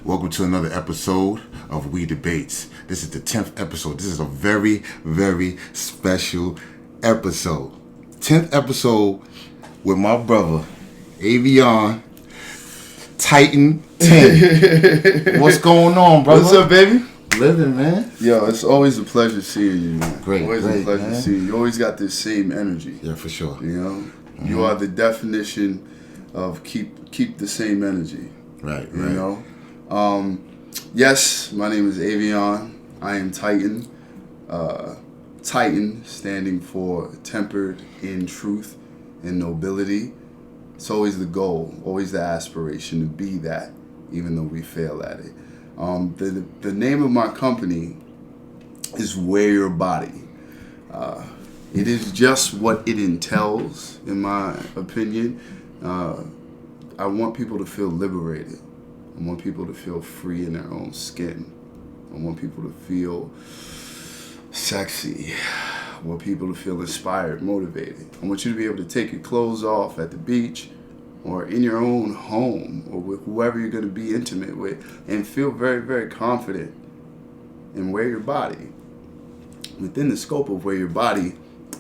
Welcome to another episode of We Debates. This is the 10th episode. This is a very, very special episode. 10th episode with my brother, Avion, Titan 10. What's going on, brother? What's up, baby? Living, man. Yo, it's always a pleasure seeing you, man. Great, always great, a pleasure man. to see you. You always got this same energy. Yeah, for sure. You know, you are the definition of keep the same energy. Right, You right. know. Yes, my name is Avion. I am Titan. Titan standing for tempered in truth and nobility. It's always the goal, always the aspiration to be that, even though we fail at it. The name of my company is Wear Your Body. It is just what it entails, in my opinion. I want people to feel liberated. I want people to feel free in their own skin. I want people to feel sexy. I want people to feel inspired, motivated. I want you to be able to take your clothes off at the beach or in your own home or with whoever you're going to be intimate with and feel very, very confident and wear your body. Within the scope of Wear Your Body,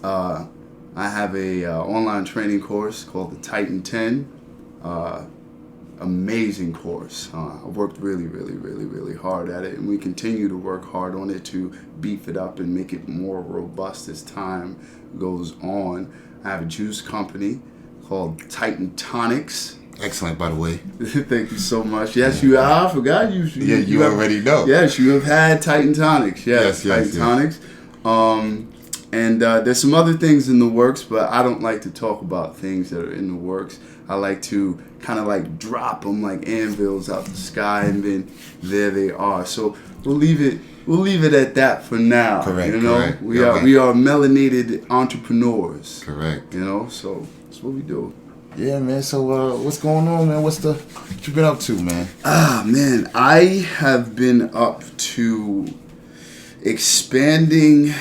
I have a online training course called the Titan 10. Amazing course. I've worked really, really, really, really hard at it, and we continue to work hard on it to beef it up and make it more robust as time goes on. I have a juice company called Titan Tonics. Excellent, by the way. Thank you so much. Yes, you. I forgot you. Yeah, you have, already know. Yes, you have had Titan Tonics. Yes, Yes, Titan Tonics. And there's some other things in the works, but I don't like to talk about things that are in the works. I like to kind of like drop them like anvils out the sky, and then there they are. So we'll leave it at that for now. Correct. You know, correct. we are melanated entrepreneurs. Correct. You know, so that's what we do. Yeah, man. So, what's going on, man? What you been up to, man? Man, I have been up to expanding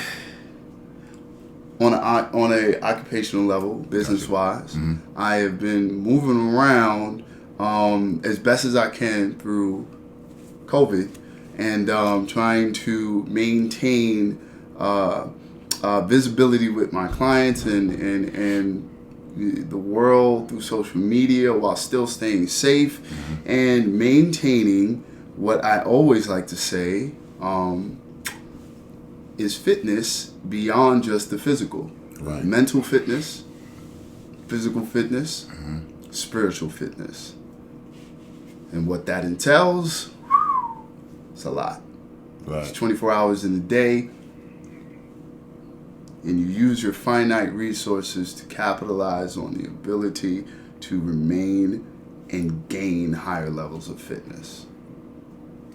on a occupational level, business wise. Mm-hmm. I have been moving around as best as I can through COVID, and trying to maintain visibility with my clients and the world through social media while still staying safe and maintaining what I always like to say is fitness beyond just the physical. Right. Mental fitness, physical fitness, spiritual fitness. And what that entails, it's a lot. Right. It's 24 hours in a day, and you use your finite resources to capitalize on the ability to remain and gain higher levels of fitness.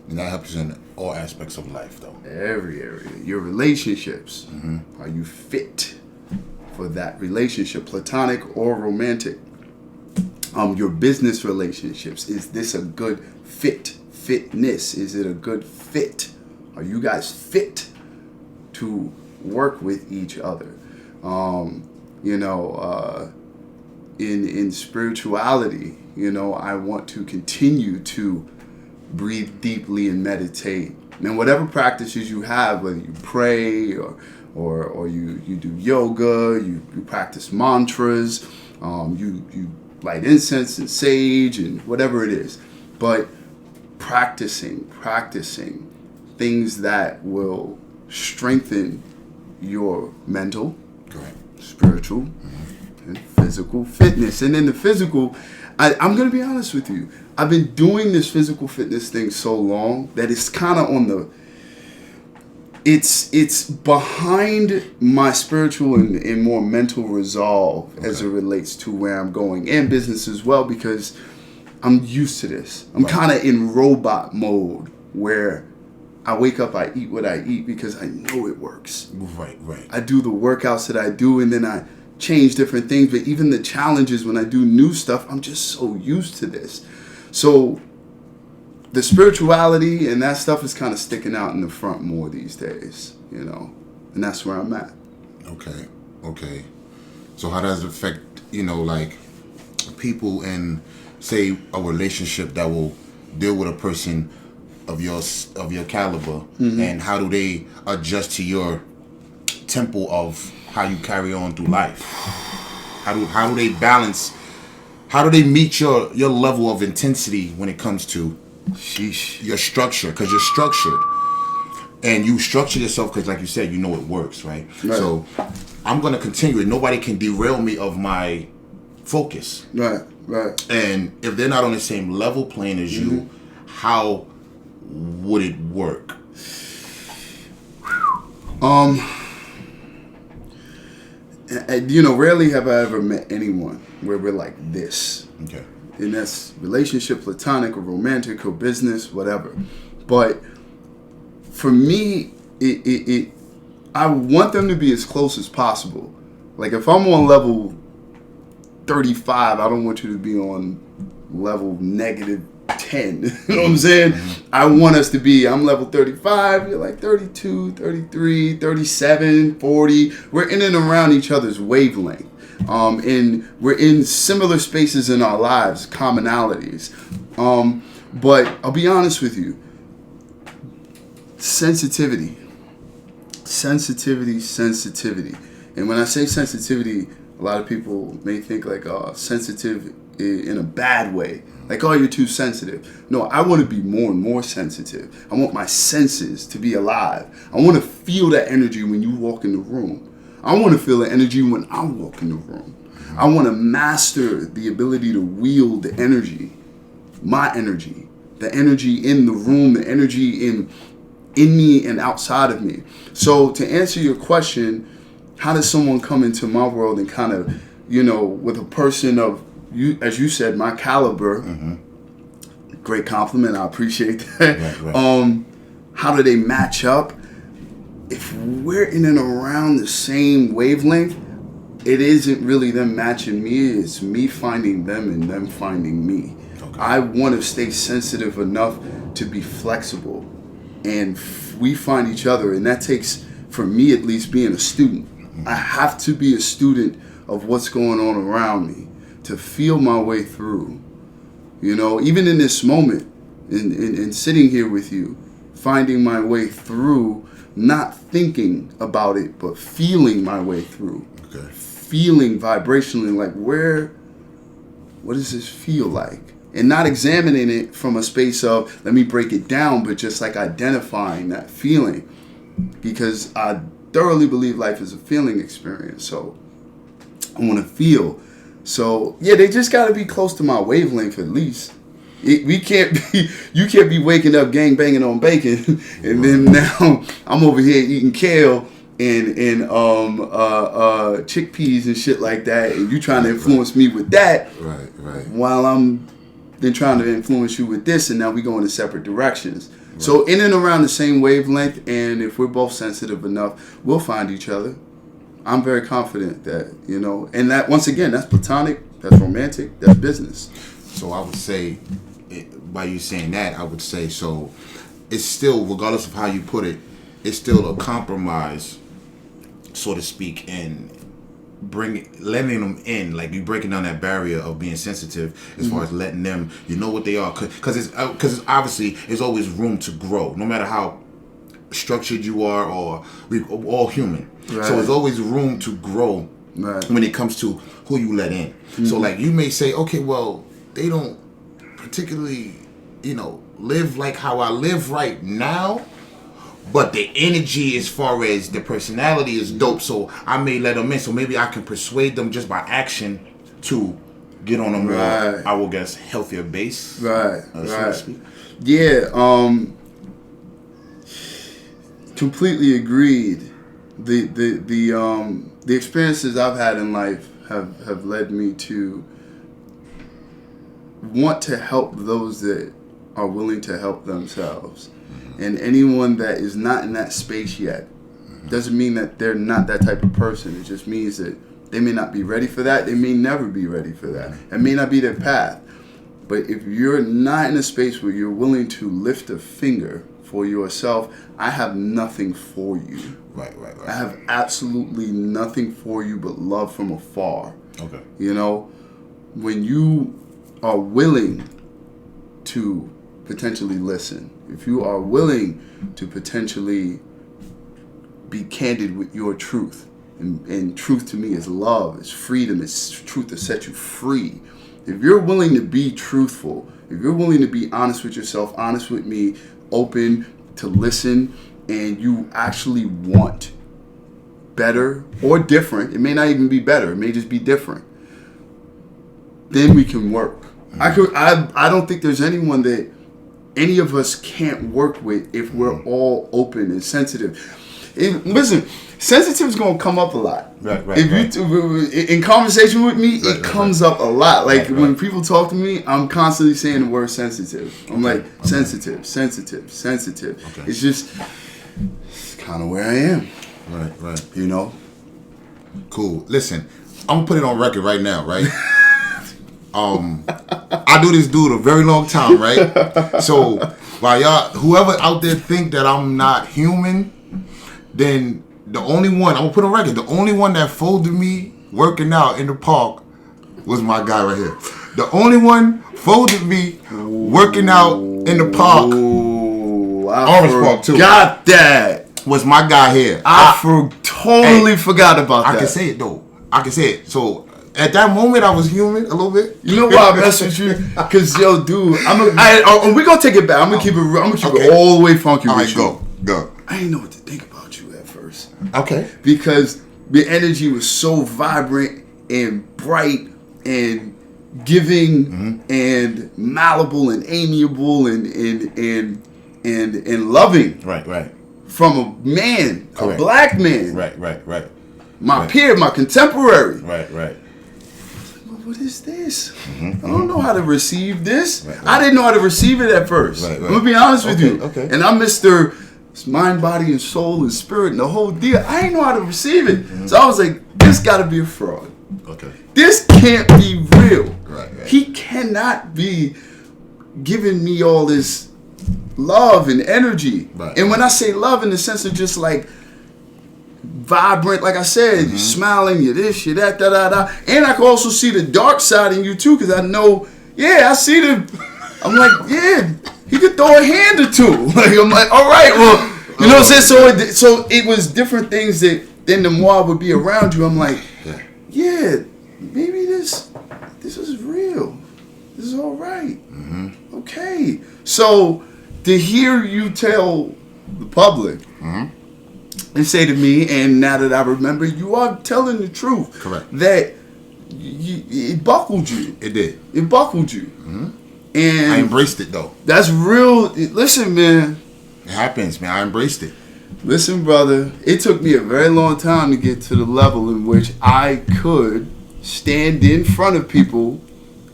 And that helps you in all aspects of life, though. Every area. Your relationships. Are you fit for that relationship, platonic or romantic? Your business relationships. Is this a good fit? Fitness. Is it a good fit? Are you guys fit to work with each other? In spirituality, I want to continue to breathe deeply and meditate. And whatever practices you have, whether you pray or you do yoga, you practice mantras, you light incense and sage and whatever it is. But practicing things that will strengthen your mental, Correct. spiritual, and physical fitness. And then the physical, I'm going to be honest with you. I've been doing this physical fitness thing so long that it's kind of on the... It's behind my spiritual and more mental resolve as it relates to where I'm going, and business as well, because I'm used to this. I'm kind of in robot mode where I wake up, I eat what I eat because I know it works. Right. I do the workouts that I do, and then I change different things. But even the challenges when I do new stuff, I'm just so used to this. So the spirituality and that stuff is kind of sticking out in the front more these days, and that's where I'm at. Okay. So how does it affect, like people in, say, a relationship that will deal with a person of your caliber, and how do they adjust to your tempo of how you carry on through life? How do they balance? How do they meet your level of intensity when it comes to your structure? Because you're structured, and you structure yourself because, like you said, you know it works, right? So I'm gonna continue it. Nobody can derail me of my focus. Right. And if they're not on the same level playing as you, how would it work? Rarely have I ever met anyone where we're like this. Okay. And that's relationship, platonic or romantic or business, whatever. But for me, I want them to be as close as possible. Like if I'm on level 35, I don't want you to be on level negative 10. You know what I'm saying? I want us to be, I'm level 35, you're like 32, 33, 37, 40. We're in and around each other's wavelength. And we're in similar spaces in our lives, commonalities. But I'll be honest with you. Sensitivity. And when I say sensitivity, a lot of people may think like sensitive in a bad way. Like, oh, you're too sensitive. No, I want to be more and more sensitive. I want my senses to be alive. I want to feel that energy when you walk in the room. I want to feel the energy when I walk in the room. I want to master the ability to wield the energy, my energy, the energy in the room, the energy in me and outside of me. So to answer your question, how does someone come into my world and kind of, with a person of, you, as you said, my caliber, great compliment, I appreciate that. Right. How do they match up? If we're in and around the same wavelength, it isn't really them matching me, it's me finding them and them finding me. Okay. I want to stay sensitive enough to be flexible, and we find each other, and that takes, for me at least, being a student. I have to be a student of what's going on around me to feel my way through. Even in this moment, in sitting here with you, finding my way through, not thinking about it, but feeling my way through. Okay. Feeling vibrationally, like what does this feel like? And not examining it from a space of, let me break it down, but just like identifying that feeling. Because I thoroughly believe life is a feeling experience. So I want to feel. So yeah, they just got to be close to my wavelength at least. You can't be waking up gang banging on bacon, and then now I'm over here eating kale and chickpeas and shit like that, and you trying to influence me with that. Right. While I'm then trying to influence you with this, and now we go in separate directions. Right. So in and around the same wavelength, and if we're both sensitive enough, we'll find each other. I'm very confident that, and that, once again, that's platonic, that's romantic, that's business. So I would say, by you saying that, I would say, so it's still, regardless of how you put it, it's still a compromise, so to speak, and letting them in, like you breaking down that barrier of being sensitive as far as letting them, what they are, because obviously there's always room to grow, no matter how structured you are, or we're all human. Right. So there's always room to grow when it comes to who you let in. So like you may say, okay, well, they don't particularly, live like how I live right now, but the energy as far as the personality is dope, so I may let them in. So maybe I can persuade them just by action to get on a more, I will guess, healthier base. Right. So to speak. Yeah. Completely agreed. The experiences I've had in life have led me to want to help those that are willing to help themselves. And anyone that is not in that space yet doesn't mean that they're not that type of person. It just means that they may not be ready for that. They may never be ready for that. It may not be their path. But if you're not in a space where you're willing to lift a finger for yourself, I have nothing for you. Right. I have absolutely nothing for you but love from afar. Okay. When you are willing to potentially listen, if you are willing to potentially be candid with your truth, and truth to me is love, it's freedom, it's truth to set you free. If you're willing to be truthful, if you're willing to be honest with yourself, honest with me, open to listen, and you actually want better or different, it may not even be better, it may just be different, then we can work. I don't think there's anyone that any of us can't work with if we're all open and sensitive. Listen, sensitive is going to come up a lot. Right. If you in conversation with me, it comes up a lot. Like when people talk to me, I'm constantly saying the word sensitive. I'm sensitive. Okay. It's kind of where I am. Right. You know? Cool. Listen, I'm gonna put it on record right now, right? I do this dude a very long time, right? So while y'all, whoever out there think that I'm not human, then the only one, I'm gonna put on record, the only one that folded me working out in the park was my guy right here. The only one folded me working out in the park. I forgot that. Was my guy here. I totally forgot about that. I can say it though. I can say it. So at that moment, I was human a little bit. You know why I mess with you? Because yo, dude, we're gonna take it back. I'm gonna keep it. I'm gonna keep it all the way funky. All right, go. I didn't know what to think about you at first. Okay. Because the energy was so vibrant and bright and giving and malleable and amiable and loving. Right. From a man, correct. A black man. Right. My peer, my contemporary. Right. What is this? I don't know how to receive this. Right. I didn't know how to receive it at first. Right. I'm gonna be honest with you. Okay. And I'm Mr. Mind, body, and soul and spirit and the whole deal. I didn't know how to receive it. So I was like, this gotta be a fraud. Okay. This can't be real. Right. He cannot be giving me all this love and energy. Right. And when I say love in the sense of just like vibrant, like I said, you smiling, you this, you that, da. And I can also see the dark side in you too, because I know, I see I'm like, he could throw a hand or two. Like, I'm like, all right, well, you know what I'm saying? So it was different things that then the more I would be around you, I'm like, maybe this is real. This is all right. Okay. So to hear you tell the public and say to me, and now that I remember, you are telling the truth. Correct. That it buckled you. It did. It buckled you. And I embraced it though. That's real. Listen, man. It happens, man. I embraced it. Listen, brother. It took me a very long time to get to the level in which I could stand in front of people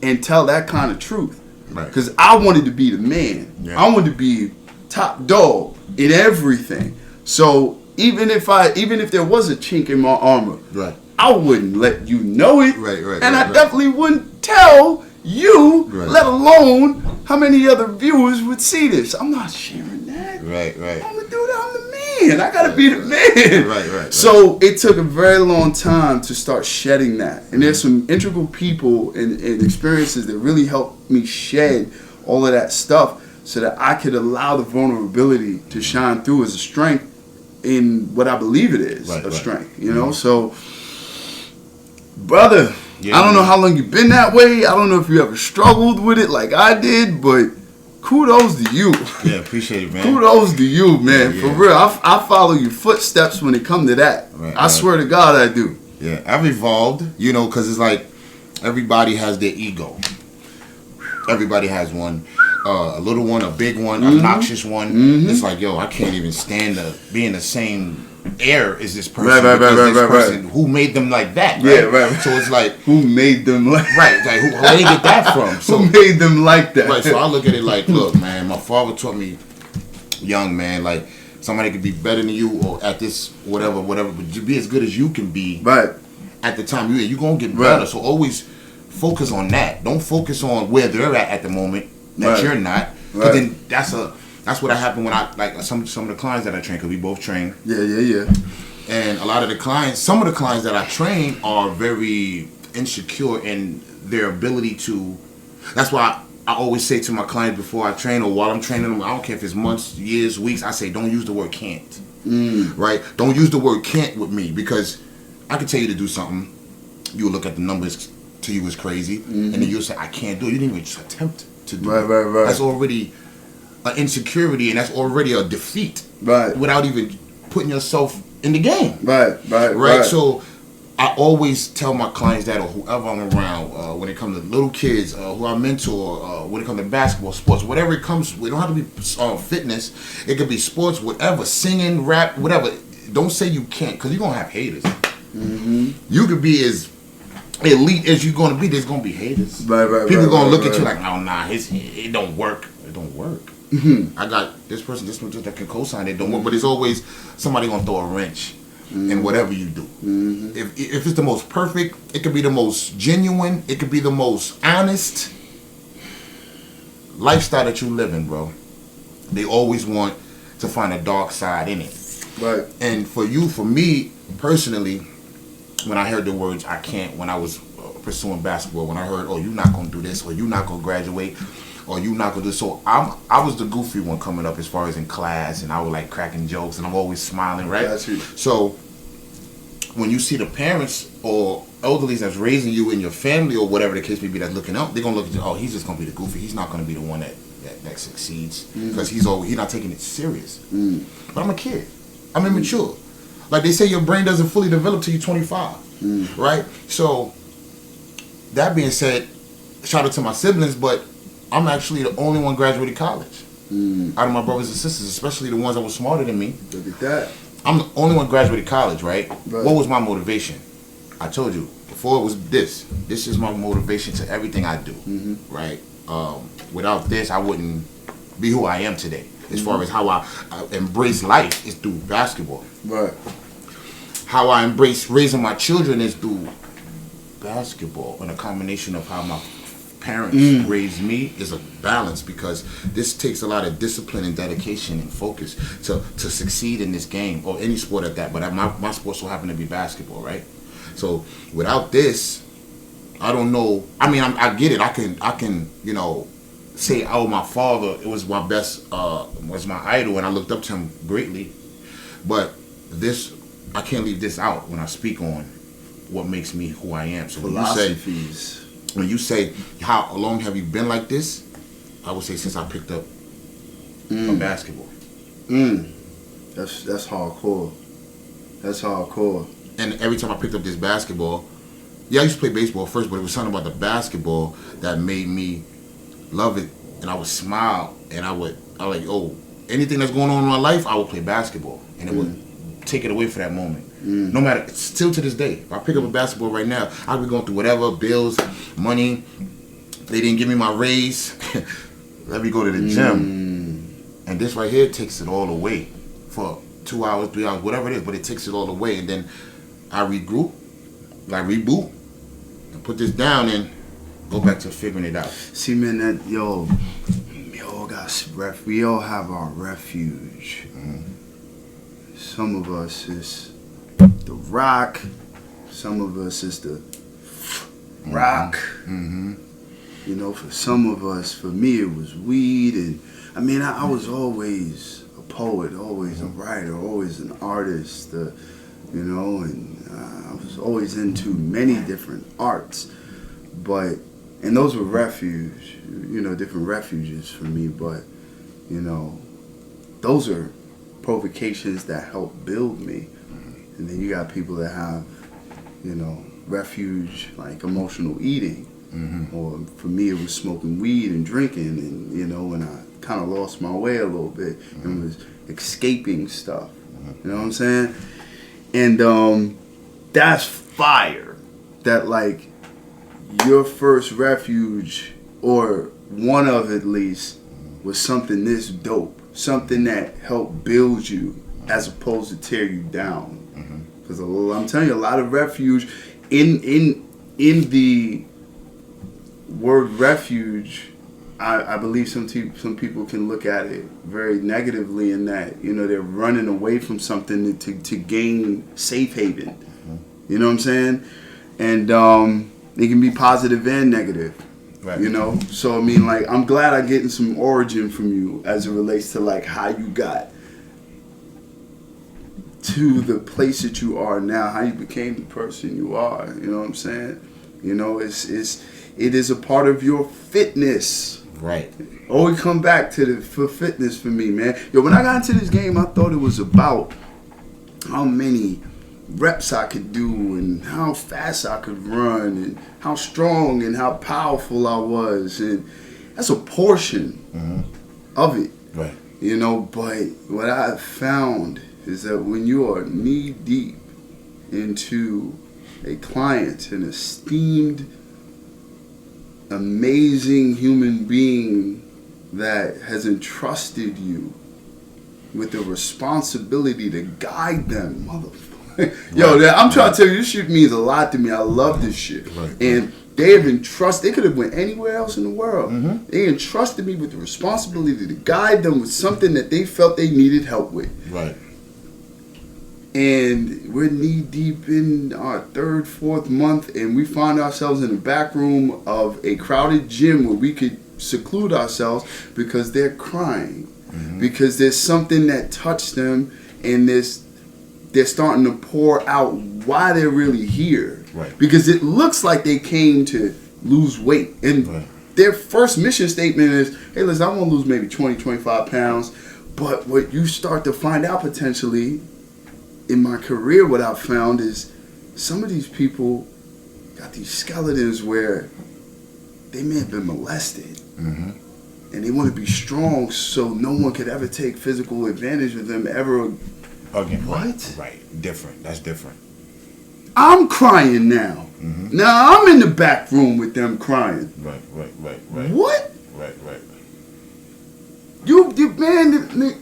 and tell that kind of truth. Right. Because I wanted to be the man. Yeah. I wanted to be top dog in everything. So even if there was a chink in my armor, right, I wouldn't let you know it. Right. And I definitely wouldn't tell you, let alone how many other viewers would see this. I'm not sharing that. Right. I'm gonna do that. I'm the man. I gotta be the man. Right. So it took a very long time to start shedding that. And there's some integral people and experiences that really helped me shed all of that stuff so that I could allow the vulnerability to shine through as a strength in what I believe it is, strength. You know? So, brother, I don't know how long you've been that way. I don't know if you ever struggled with it like I did, but kudos to you. Yeah, appreciate it, man. Kudos to you, man. For real. I follow your footsteps when it comes to that. I swear to God I do. Yeah, I've evolved, because it's like everybody has their ego. Everybody has one. A little one, a big one, a obnoxious one. It's like, I can't even stand to be in the same air as this person. Right. Who made them like that? Right? Yeah, right. So it's like, who made them like right? Like, where did they get that from? So, who made them like that? Right. So I look at it like, look, man, my father taught me, young man, like somebody could be better than you or at this whatever, but you be as good as you can be. Right. At the time you gonna get better. So always focus on that. Don't focus on where they're at the moment. That you're not, because then that's what happened when I like some of the clients that I train, because we both train. Yeah. And a lot of the clients, some of the clients that I train are very insecure in their ability to. That's why I always say to my clients before I train or while I'm training them, I don't care if it's months, years, weeks, I say don't use the word can't. Right? Don't use the word can't with me, because I can tell you to do something. You'll look at the numbers to you as crazy, and then you'll say, I can't do it. You didn't even just attempt to do it. Right. That's already an insecurity, and that's already a defeat. Right. Without even putting yourself in the game. Right. So I always tell my clients that, or whoever I'm around, when it comes to little kids, who I mentor, when it comes to basketball, sports, whatever it comes, we don't have to be fitness. It could be sports, whatever, singing, rap, whatever. Don't say you can't, because you're going to have haters. You could be as elite as you're going to be, there's going to be haters. People going to look at you like, oh, nah, it don't work. It don't work. I got this person that can co-sign it, don't work, but it's always somebody going to throw a wrench in whatever you do. If it's the most perfect, it could be the most genuine, it could be the most honest lifestyle that you live in, bro. They always want to find a dark side in it. Right. And for me personally, when I heard the words I can't, when I was pursuing basketball, when I heard, oh, you're not going to do this, or you're not going to graduate, or you're not going to do this. So I was the goofy one coming up as far as in class, and I was like cracking jokes, and I'm always smiling, right? That's it. So when you see the parents or elderlies that's raising you in your family or whatever the case may be that's looking up, they're going to look at you, oh, he's just going to be the goofy. He's not going to be the one that succeeds, because he's not taking it serious. But I'm a kid. I'm immature. Like they say, your brain doesn't fully develop till you're 25, right? So that being said, shout out to my siblings, but I'm actually the only one graduated college out of my brothers and sisters, especially the ones that were smarter than me. Look at that. I'm the only one graduated college, right? What was my motivation? I told you before, it was this. This is my motivation to everything I do, right? Without this, I wouldn't be who I am today. As far as how I embrace life is through basketball. Right. How I embrace raising my children is through basketball, and a combination of how my parents raised me is a balance, because this takes a lot of discipline and dedication and focus to succeed in this game, or any sport at that. But my sport so happened to be basketball, right? So without this, I don't know. I mean, I get it. I can say, oh, my father, it was my best, was my idol, and I looked up to him greatly. But this, I can't leave this out when I speak on what makes me who I am. So when you say, how long have you been like this? I would say since I picked up a basketball. That's hardcore. That's hardcore. And every time I picked up this basketball, I used to play baseball first, but it was something about the basketball that made me love it, and I would smile, and I was like, oh, anything that's going on in my life, I would play basketball, and it would take it away for that moment. No matter, still to this day, if I pick up a basketball right now, I'll be going through whatever, bills, money, they didn't give me my raise, let me go to the gym, and this right here takes it all away for 2 hours, 3 hours, whatever it is, but it takes it all away, and then I reboot, and put this down, and go back to figuring it out. See, man, we all have our refuge. Some of us is the rock. Some of us is the rock. For some of us, for me, it was weed. And I mean, I was always a poet, always a writer, always an artist. And I was always into many different arts, and those were refuge, different refuges for me. But, those are provocations that help build me. And then you got people that have, refuge, like emotional eating. Or for me, it was smoking weed and drinking, and, when I kind of lost my way a little bit and was escaping stuff. You know what I'm saying? And that's fire. That, like, your first refuge, or one of at least, was something this dope, something that helped build you as opposed to tear you down. Because I'm telling you, a lot of refuge in the word refuge, I believe some people can look at it very negatively, in that they're running away from something to gain safe haven. You know what I'm saying? And it can be positive and negative. Right. You know? So, I mean, like, I'm glad I'm getting some origin from you as it relates to, like, how you got to the place that you are now, how you became the person you are. You know what I'm saying? You know, it is a part of your fitness. Right. Always come back to for fitness for me, man. Yo, when I got into this game, I thought it was about how many reps I could do and how fast I could run and how strong and how powerful I was, and that's a portion of it. Right. You know, but what I found is that when you are knee deep into a client, an esteemed, amazing human being that has entrusted you with the responsibility to guide them, motherfucker. Yo, I'm trying to tell you, this shit means a lot to me. I love this shit. Right. And they have entrusted, they could have went anywhere else in the world. They entrusted me with the responsibility to guide them with something that they felt they needed help with. Right. And we're knee deep in our third, fourth month, and we find ourselves in the back room of a crowded gym where we could seclude ourselves because they're crying. Because there's something that touched them, and they're starting to pour out why they're really here. Right. Because it looks like they came to lose weight. And their first mission statement is, hey, listen, I want to lose maybe 20, 25 pounds. But what you start to find out potentially in my career, what I've found is some of these people got these skeletons where they may have been molested. And they want to be strong so no one could ever take physical advantage of them ever Again. What? Right. Different. That's different. I'm crying now. Now I'm in the back room with them crying. Right. What? Right. You man,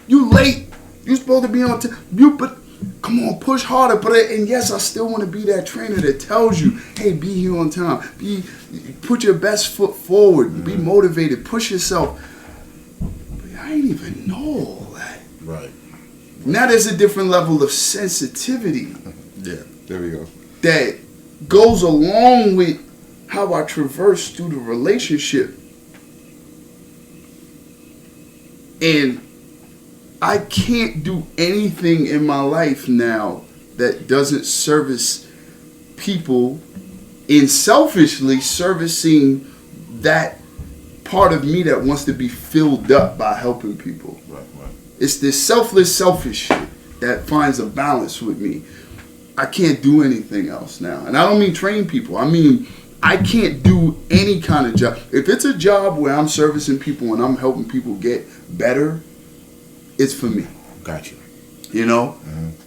you late. You supposed to be on time. But come on, push harder. And yes, I still want to be that trainer that tells you, hey, be here on time. Put your best foot forward. Be motivated. Push yourself. But I didn't even know all that. Right. Now there's a different level of sensitivity. Yeah. There we go. That goes along with how I traverse through the relationship. And I can't do anything in my life now that doesn't service people in selfishly servicing that part of me that wants to be filled up by helping people. Right. It's this selfless, selfish shit that finds a balance with me. I can't do anything else now. And I don't mean train people. I mean, I can't do any kind of job. If it's a job where I'm servicing people and I'm helping people get better, it's for me. Gotcha. You know?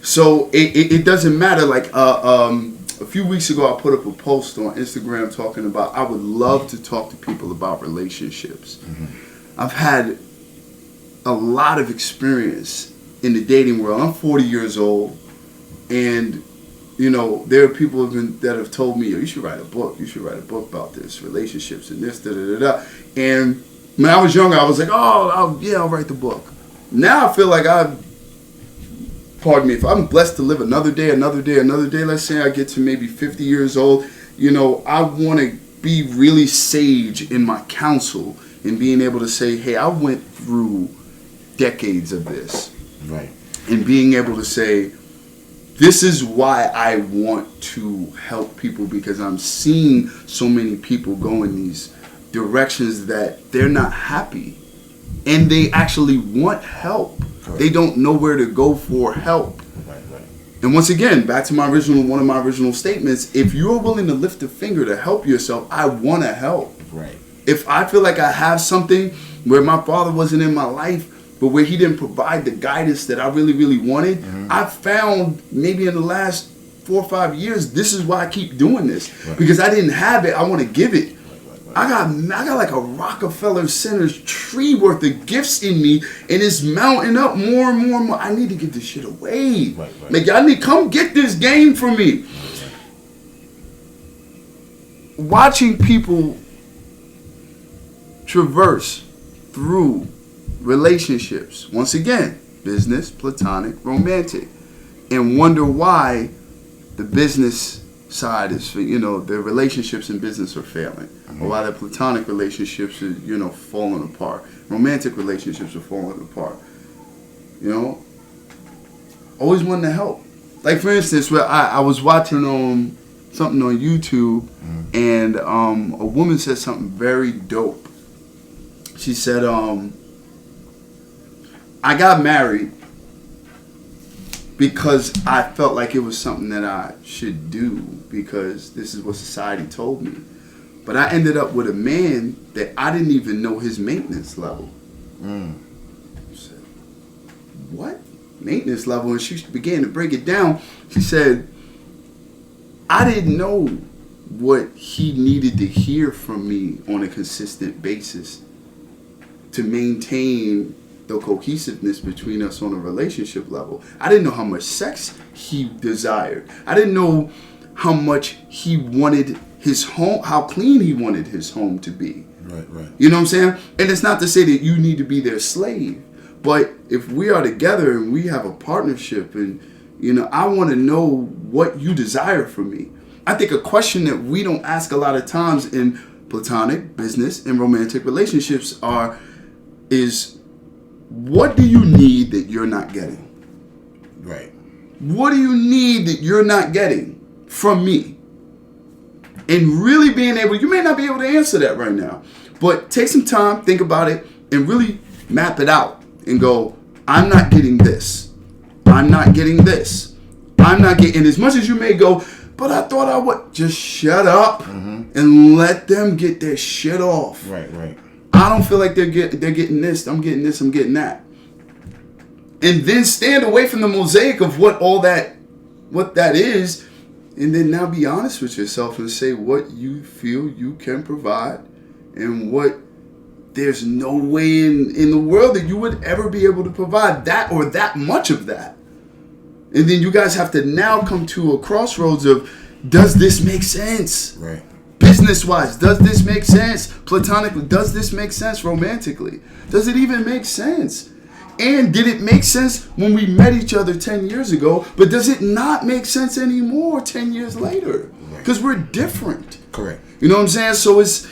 So it doesn't matter. Like a few weeks ago, I put up a post on Instagram talking about I would love to talk to people about relationships. I've had a lot of experience in the dating world. I'm 40 years old, and you know, there are people that have told me, you should write a book. You should write a book about this, relationships and this, da-da-da-da. And when I was younger, I was like, I'll write the book. Now I feel like pardon me, if I'm blessed to live another day, let's say I get to maybe 50 years old, you know, I want to be really sage in my counsel and being able to say, hey, I went through decades of this. Right. And being able to say, this is why I want to help people, because I'm seeing so many people go in these directions that they're not happy. And they actually want help. Correct. They don't know where to go for help. Right. And once again, back to one of my original statements, if you're willing to lift a finger to help yourself, I want to help. Right. If I feel like I have something where my father wasn't in my life, but where he didn't provide the guidance that I really, really wanted, I found maybe in the last 4 or 5 years, this is why I keep doing this. Right. Because I didn't have it, I want to give it. Right. I got like a Rockefeller Center's tree worth of gifts in me, and it's mounting up more and more and more. I need to get this shit away. Right. Like, y'all need come get this game from me. Watching people traverse through relationships, once again, business, platonic, romantic, and wonder why the business side is, their relationships in business are failing, or while their platonic relationships are, falling apart. Romantic relationships are falling apart. Always wanting to help. Like, for instance, where I was watching something on YouTube, and a woman said something very dope. She said, I got married because I felt like it was something that I should do because this is what society told me. But I ended up with a man that I didn't even know his maintenance level. I said, what? Maintenance level? And she began to break it down. She said, I didn't know what he needed to hear from me on a consistent basis to maintain the cohesiveness between us on a relationship level. I didn't know how much sex he desired. I didn't know how much he wanted his home, how clean he wanted his home to be. Right. You know what I'm saying? And it's not to say that you need to be their slave, but if we are together and we have a partnership and, I want to know what you desire from me. I think a question that we don't ask a lot of times in platonic, business, and romantic relationships is what do you need that you're not getting? Right. What do you need that you're not getting from me? And really being able, you may not be able to answer that right now, but take some time, think about it, and really map it out and go, I'm not getting this. I'm not getting this. I'm not getting, and as much as you may go, but I thought I would, just shut up and let them get their shit off. Right. I don't feel like they're getting this. I'm getting this. I'm getting that. And then stand away from the mosaic of what that is, and then now be honest with yourself and say what you feel you can provide, and what there's no way in the world that you would ever be able to provide that or that much of that. And then you guys have to now come to a crossroads of, does this make sense? Right. Business-wise, does this make sense? Platonically, does this make sense? Romantically, does it even make sense? And did it make sense when we met each other 10 years ago, but does it not make sense anymore 10 years later? Because we're different. Correct. You know what I'm saying? So it's,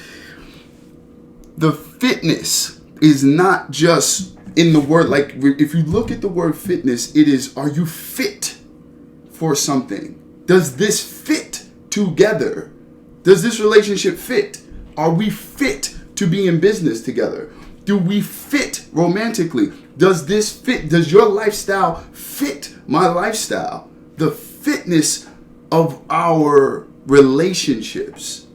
the fitness is not just in the word, like if you look at the word fitness, it is, are you fit for something? Does this fit together? Does this relationship fit? Are we fit to be in business together? Do we fit romantically? Does this fit? Does your lifestyle fit my lifestyle? The fitness of our relationships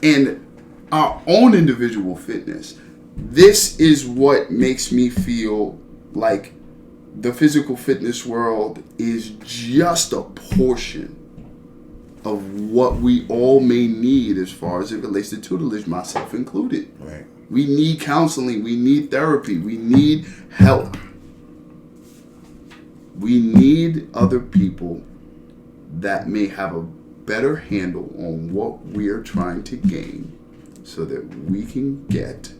and our own individual fitness. This is what makes me feel like the physical fitness world is just a portion of what we all may need as far as it relates to tutelage, myself included. Right. We need counseling. We need therapy. We need help. We need other people that may have a better handle on what we're trying to gain so that we can get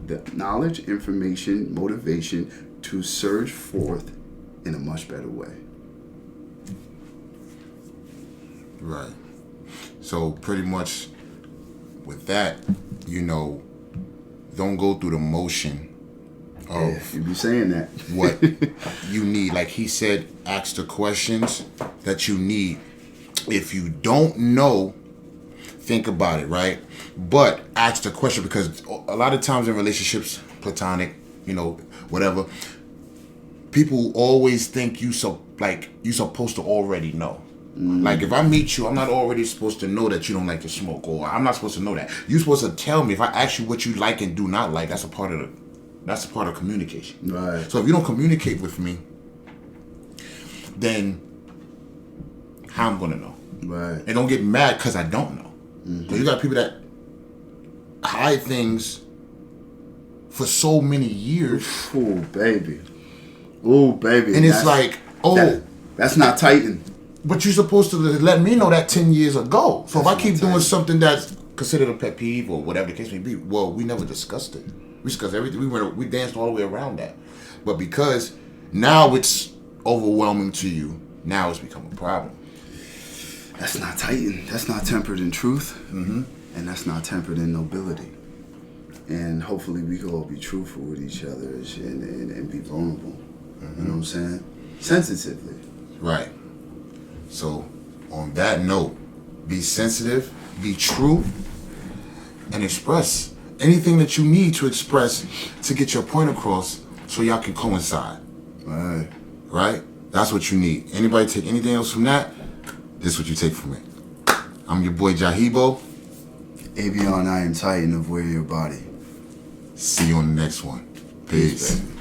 the knowledge, information, motivation to surge forth in a much better way. Right. So pretty much with that, don't go through the motion of you be saying that. what you need. Like he said, ask the questions that you need. If you don't know, think about it, right? But ask the question, because a lot of times in relationships, platonic, whatever, people always think you're supposed to already know. Like if I meet you, I'm not already supposed to know that you don't like to smoke, or I'm not supposed to know that. You're supposed to tell me. If I ask you what you like and do not like, that's a part of communication. Right. So if you don't communicate with me, then how I'm gonna know? Right. And don't get mad because I don't know. So you got people that hide things for so many years. Oh baby. And it's like, that's not Titan. But you're supposed to let me know that 10 years ago. So if I keep doing something that's considered a pet peeve or whatever the case may be, well, we never discussed it. We discussed everything. We danced all the way around that. But because now it's overwhelming to you, now it's become a problem. That's not Titan. That's not tempered in truth. And that's not tempered in nobility. And hopefully we can all be truthful with each other and be vulnerable. You know what I'm saying? Sensitively. Right. So, on that note, be sensitive, be true, and express anything that you need to express to get your point across so y'all can coincide. Right. Right? That's what you need. Anybody take anything else from that? This is what you take from it. I'm your boy Jahibo. Avion, I am Titan of Wear Your Body. See you on the next one. Peace. Baby.